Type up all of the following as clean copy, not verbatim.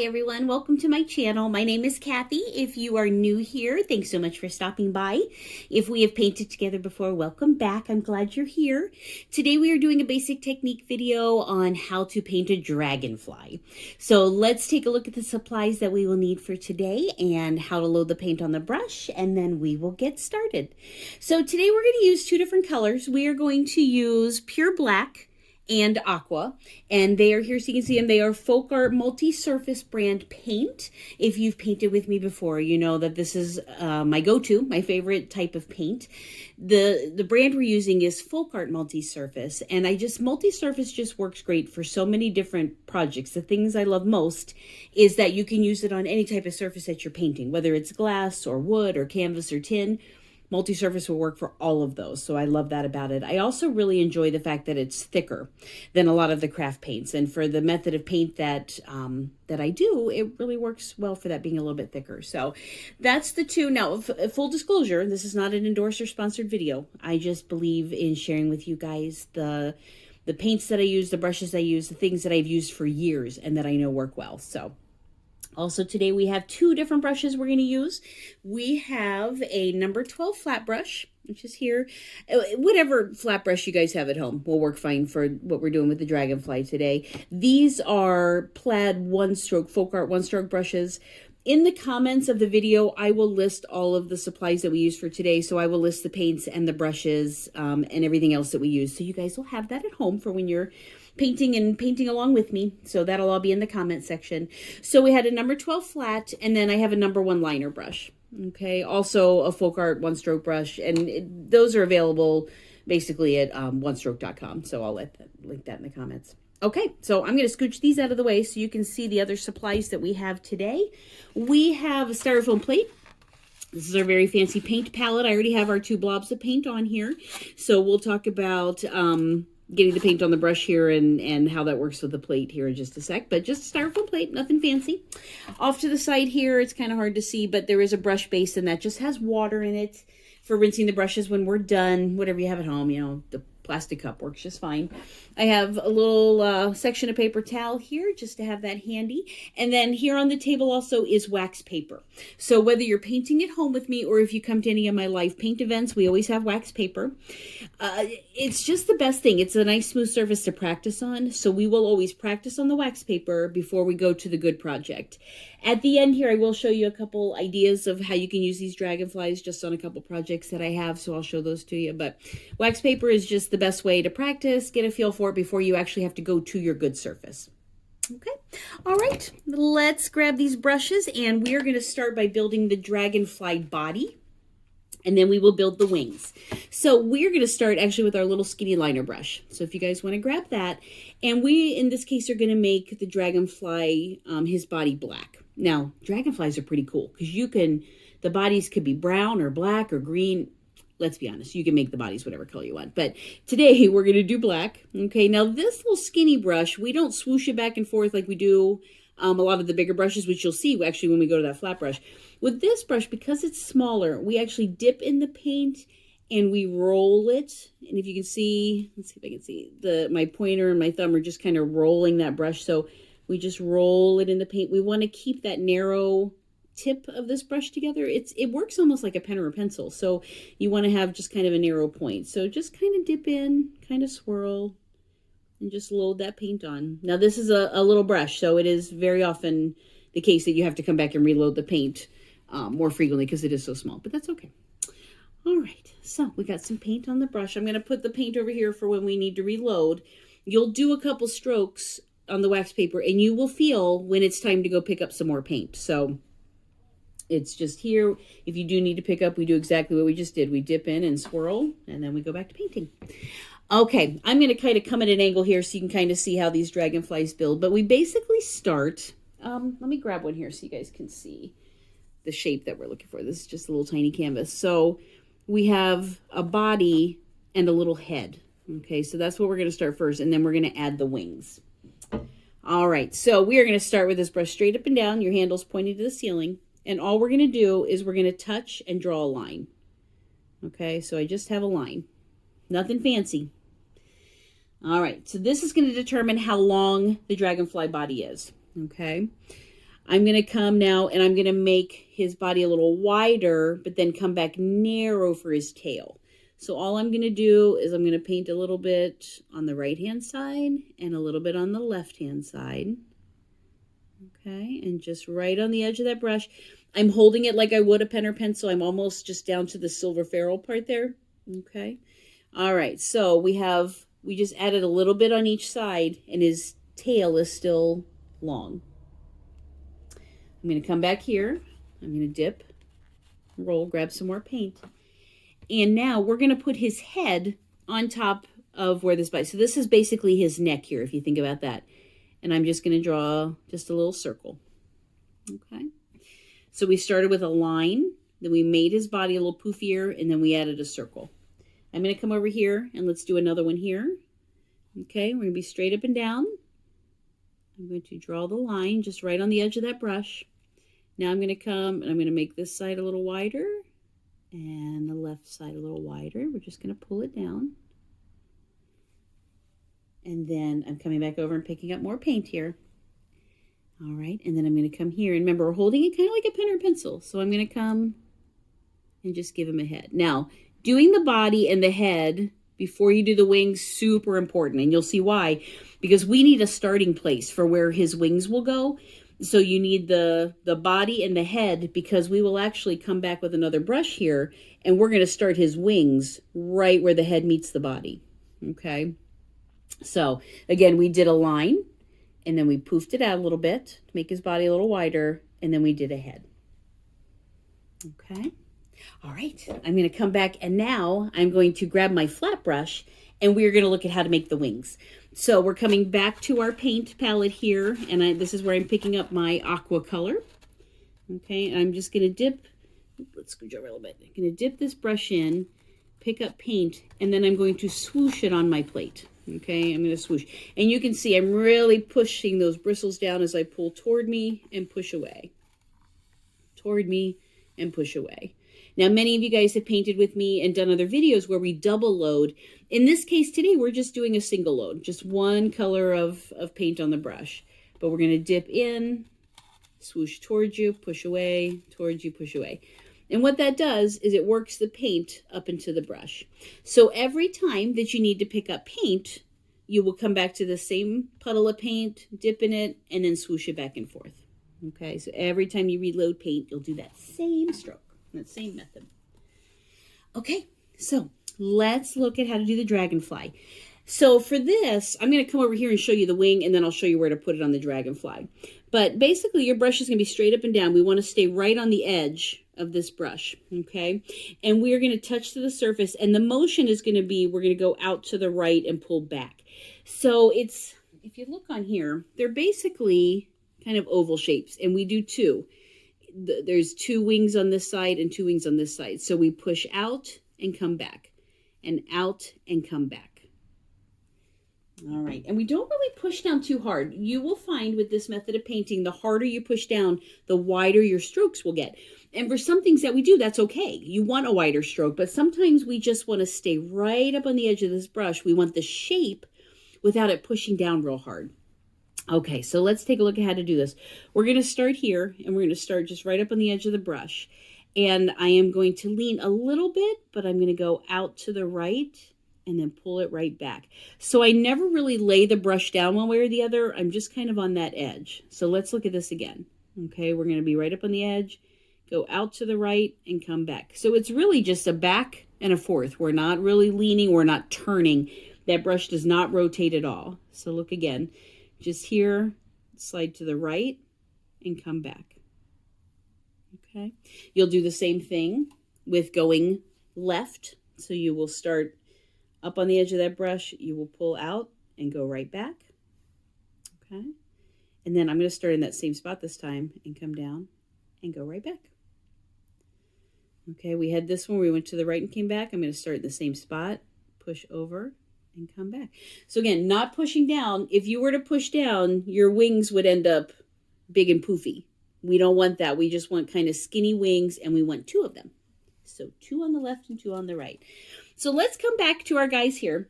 everyone, welcome to my channel. My name is Kathy. If you are new here, thanks so much for stopping by. If we have painted together before, welcome back. I'm glad you're here. Today we are doing a basic technique video on how to paint a dragonfly. So let's take a look at the supplies that we will need for today and how to load the paint on the brush, and then we will get started. So today we're going to use two different colors. We are going to use pure black and Aqua, and they are here so you can see them. They are FolkArt multi-surface brand paint. If you've painted with me before, you know that this is my go-to, my favorite type of paint. The brand we're using is FolkArt multi-surface, and multi-surface just works great for so many different projects. The things I love most is that you can use it on any type of surface that you're painting, whether it's glass or wood or canvas or tin. Multi-surface will work for all of those, so I love that about it. I also really enjoy the fact that it's thicker than a lot of the craft paints, and for the method of paint that I do, it really works well for that being a little bit thicker. So that's the two. Now, full disclosure, this is not an endorsed or sponsored video. I just believe in sharing with you guys the paints that I use, the brushes I use, the things that I've used for years and that I know work well. So also today we have two different brushes we're going to use. We have a number 12 flat brush, which is here. Whatever flat brush you guys have at home will work fine for what we're doing with the Dragonfly today. These are plaid one-stroke, FolkArt one-stroke brushes. In the comments of the video, I will list all of the supplies that we use for today. So I will list the paints and the brushes and everything else that we use. So you guys will have that at home for when you're painting along with me. So that'll all be in the comment section. So we had a number 12 flat, and then I have a number 1 liner brush. Okay, also a FolkArt one-stroke brush, and those are available basically at onestroke.com. So I'll link that in the comments. Okay, so I'm going to scooch these out of the way so you can see the other supplies that we have today. We have a Styrofoam plate. This is our very fancy paint palette. I already have our 2 blobs of paint on here. So we'll talk about getting the paint on the brush here and how that works with the plate here in just a sec. But just a Styrofoam plate, nothing fancy. Off to the side here, it's kind of hard to see, but there is a brush basin that just has water in it for rinsing the brushes when we're done. Whatever you have at home, you know, the plastic cup works just fine. I have a little section of paper towel here just to have that handy. And then here on the table also is wax paper. So whether you're painting at home with me or if you come to any of my live paint events, we always have wax paper. It's just the best thing. It's a nice smooth surface to practice on. So we will always practice on the wax paper before we go to the good project. At the end here, I will show you a couple ideas of how you can use these dragonflies just on a couple projects that I have. So I'll show those to you. But wax paper is just the best way to practice, get a feel for it before you actually have to go to your good surface. Okay. All right. Let's grab these brushes, and we are going to start by building the dragonfly body, and then we will build the wings. So we're going to start actually with our little skinny liner brush. So if you guys want to grab that, and we, in this case, are going to make the dragonfly, his body black. Now, dragonflies are pretty cool because the bodies could be brown or black or green. Let's be honest, you can make the bodies whatever color you want. But today we're going to do black. Okay, now this little skinny brush, we don't swoosh it back and forth like we do a lot of the bigger brushes, which you'll see actually when we go to that flat brush. With this brush, because it's smaller, we actually dip in the paint and we roll it. And if you can see, let's see if I can see, my pointer and my thumb are just kind of rolling that brush. So we just roll it in the paint. We want to keep that narrow tip of this brush together. It works almost like a pen or a pencil. So you want to have just kind of a narrow point. So just kind of dip in, kind of swirl, and just load that paint on. Now this is a little brush, so it is very often the case that you have to come back and reload the paint more frequently because it is so small, but that's okay. All right, so we got some paint on the brush. I'm going to put the paint over here for when we need to reload. You'll do a couple strokes on the wax paper, and you will feel when it's time to go pick up some more paint. So it's just here. If you do need to pick up, we do exactly what we just did. We dip in and swirl, and then we go back to painting. Okay, I'm going to kind of come at an angle here so you can kind of see how these dragonflies build. But we basically start, let me grab one here so you guys can see the shape that we're looking for. This is just a little tiny canvas. So we have a body and a little head. Okay, so that's what we're going to start first, and then we're going to add the wings. All right, so we are going to start with this brush straight up and down. Your handle's pointing to the ceiling. And all we're going to do is we're going to touch and draw a line. Okay, so I just have a line. Nothing fancy. All right, so this is going to determine how long the dragonfly body is. Okay. I'm going to come now and I'm going to make his body a little wider, but then come back narrow for his tail. So all I'm going to do is I'm going to paint a little bit on the right-hand side and a little bit on the left-hand side. Okay, and just right on the edge of that brush. I'm holding it like I would a pen or pencil. I'm almost just down to the silver ferrule part there. Okay. All right, so we just added a little bit on each side, and his tail is still long. I'm going to come back here. I'm going to dip, roll, grab some more paint. And now we're going to put his head on top of where this bite. So this is basically his neck here, if you think about that. And I'm just going to draw just a little circle. Okay. So we started with a line, then we made his body a little poofier, and then we added a circle. I'm going to come over here and let's do another one here. Okay, we're going to be straight up and down. I'm going to draw the line just right on the edge of that brush. Now I'm going to come and I'm going to make this side a little wider and the left side a little wider. We're just going to pull it down. And then I'm coming back over and picking up more paint here. All right, and then I'm going to come here. And remember, we're holding it kind of like a pen or pencil. So I'm going to come and just give him a head. Now, doing the body and the head before you do the wings, super important. And you'll see why. Because we need a starting place for where his wings will go. So you need the body and the head, because we will actually come back with another brush here. And we're going to start his wings right where the head meets the body. Okay. So again, we did a line. And then we poofed it out a little bit to make his body a little wider. And then we did a head. Okay. All right. I'm going to come back and now I'm going to grab my flat brush and we're going to look at how to make the wings. So we're coming back to our paint palette here. And this is where I'm picking up my aqua color. Okay. And I'm just going to dip. Let's scooch over a little bit. I'm going to dip this brush in, pick up paint, and then I'm going to swoosh it on my plate. Okay, I'm going to swoosh. And you can see I'm really pushing those bristles down as I pull toward me and push away. Toward me and push away. Now, many of you guys have painted with me and done other videos where we double load. In this case today, we're just doing a single load. Just one color of paint on the brush. But we're going to dip in, swoosh towards you, push away, towards you, push away. And what that does is it works the paint up into the brush. So every time that you need to pick up paint, you will come back to the same puddle of paint, dip in it, and then swoosh it back and forth. Okay, so every time you reload paint, you'll do that same stroke, that same method. Okay, so let's look at how to do the dragonfly. So for this, I'm going to come over here and show you the wing, and then I'll show you where to put it on the dragonfly. But basically, your brush is going to be straight up and down. We want to stay right on the edge of this brush, okay? And we're going to touch to the surface, and the motion is going to be, we're going to go out to the right and pull back. So it's, if you look on here, they're basically kind of oval shapes, and we do two. There's two wings on this side and two wings on this side. So we push out and come back, and out and come back. All right, and we don't really push down too hard. You will find with this method of painting, the harder you push down, the wider your strokes will get. And for some things that we do, that's okay. You want a wider stroke, but sometimes we just want to stay right up on the edge of this brush. We want the shape without it pushing down real hard. Okay, so let's take a look at how to do this. We're going to start here, and we're going to start just right up on the edge of the brush. And I am going to lean a little bit, but I'm going to go out to the right and then pull it right back. So I never really lay the brush down one way or the other. I'm just kind of on that edge. So let's look at this again. Okay, we're going to be right up on the edge, go out to the right, and come back. So it's really just a back and a forth. We're not really leaning, we're not turning. That brush does not rotate at all. So look again, just here, slide to the right, and come back. Okay, you'll do the same thing with going left. So you will start up on the edge of that brush, you will pull out and go right back. Okay. And then I'm going to start in that same spot this time and come down and go right back. Okay, we had this one where we went to the right and came back. I'm going to start in the same spot, push over and come back. So again, not pushing down. If you were to push down, your wings would end up big and poofy. We don't want that. We just want kind of skinny wings, and we want two of them. So two on the left and two on the right. So let's come back to our guys here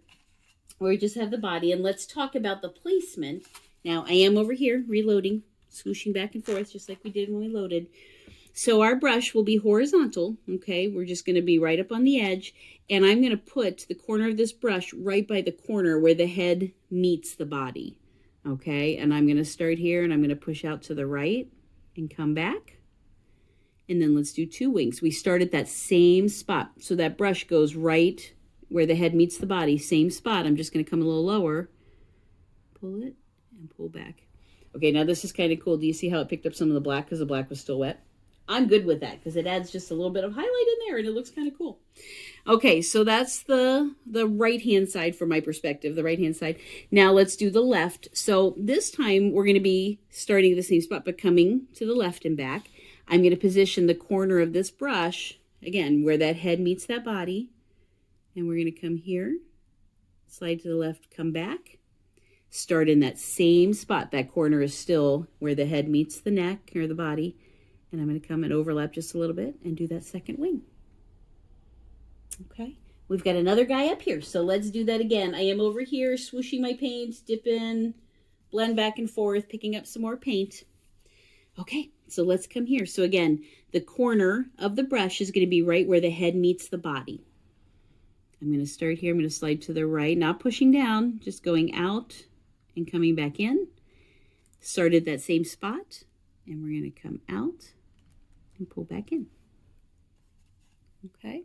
where we just have the body, and let's talk about the placement. Now I am over here reloading, swooshing back and forth just like we did when we loaded. So our brush will be horizontal, okay? We're just going to be right up on the edge, and I'm going to put the corner of this brush right by the corner where the head meets the body, okay? And I'm going to start here, and I'm going to push out to the right and come back. And then let's do 2 wings. We start at that same spot. So that brush goes right where the head meets the body, same spot. I'm just going to come a little lower, pull it, and pull back. Okay, now this is kind of cool. Do you see how it picked up some of the black because the black was still wet? I'm good with that because it adds just a little bit of highlight in there and it looks kind of cool. Okay, so that's the right-hand side from my perspective, the right-hand side. Now let's do the left. So this time we're going to be starting at the same spot but coming to the left and back. I'm going to position the corner of this brush, again, where that head meets that body. And we're going to come here, slide to the left, come back. Start in that same spot. That corner is still where the head meets the neck or the body. And I'm going to come and overlap just a little bit and do that second wing. Okay, we've got another guy up here. So let's do that again. I am over here swooshing my paint, dip in, blend back and forth, picking up some more paint. Okay, so let's come here. So again, the corner of the brush is going to be right where the head meets the body. I'm going to start here. I'm going to slide to the right, not pushing down, just going out and coming back in. Start at that same spot, and we're going to come out and pull back in. Okay,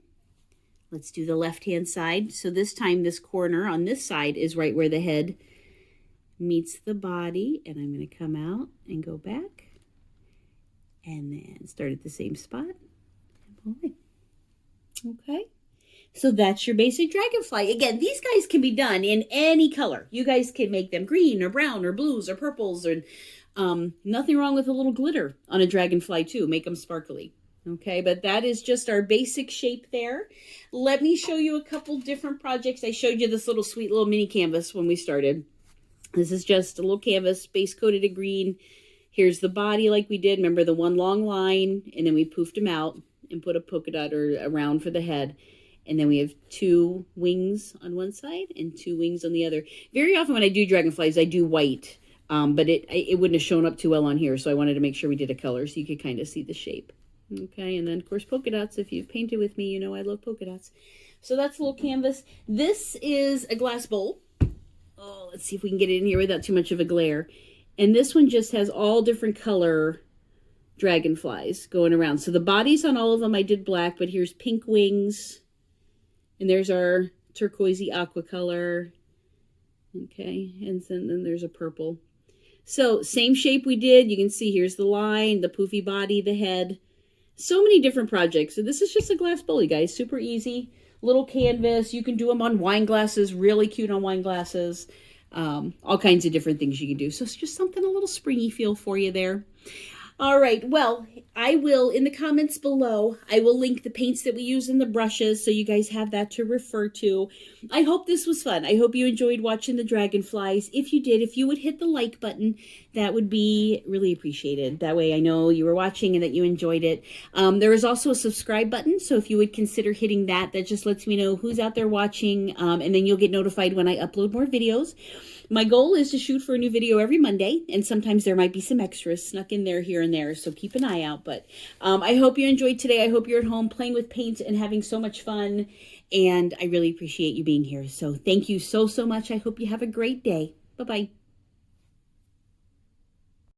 let's do the left-hand side. So this time, this corner on this side is right where the head meets the body, and I'm going to come out and go back, and then start at the same spot and pull in. Okay. So that's your basic dragonfly. Again, these guys can be done in any color. You guys can make them green or brown or blues or purples, or nothing wrong with a little glitter on a dragonfly too. Make them sparkly. Okay, but that is just our basic shape there. Let me show you a couple different projects. I showed you this little sweet little mini canvas when we started. This is just a little canvas, base coated in green. Here's the body like we did. Remember the one long line, and then we poofed them out and put a polka dot or a round for the head. And then we have 2 wings on one side and 2 wings on the other. Very often when I do dragonflies, I do white, but it wouldn't have shown up too well on here. So I wanted to make sure we did a color so you could kind of see the shape. Okay, and then of course polka dots. If you've painted with me, you know I love polka dots. So that's a little canvas. This is a glass bowl. Oh, let's see if we can get it in here without too much of a glare. And this one just has all different color dragonflies going around. So the bodies on all of them I did black, but here's pink wings. And there's our turquoisey aqua color. Okay, and then there's a purple. So same shape we did. You can see here's the line, the poofy body, the head. So many different projects. So this is just a glass bowl, you guys. Super easy. Little canvas. You can do them on wine glasses. Really cute on wine glasses. All kinds of different things you can do. So it's just something a little springy feel for you there. All right, well, I will, in the comments below, I will link the paints that we use and the brushes so you guys have that to refer to. I hope this was fun. I hope you enjoyed watching the dragonflies. If you did, if you would hit the like button, that would be really appreciated. That way I know you were watching and that you enjoyed it. There is also a subscribe button, so if you would consider hitting that, that just lets me know who's out there watching, and then you'll get notified when I upload more videos. My goal is to shoot for a new video every Monday, and sometimes there might be some extras snuck in there here and there, so keep an eye out. But I hope you enjoyed today. I hope you're at home playing with paint and having so much fun, and I really appreciate you being here. So thank you so much. I hope you have a great day. Bye-bye.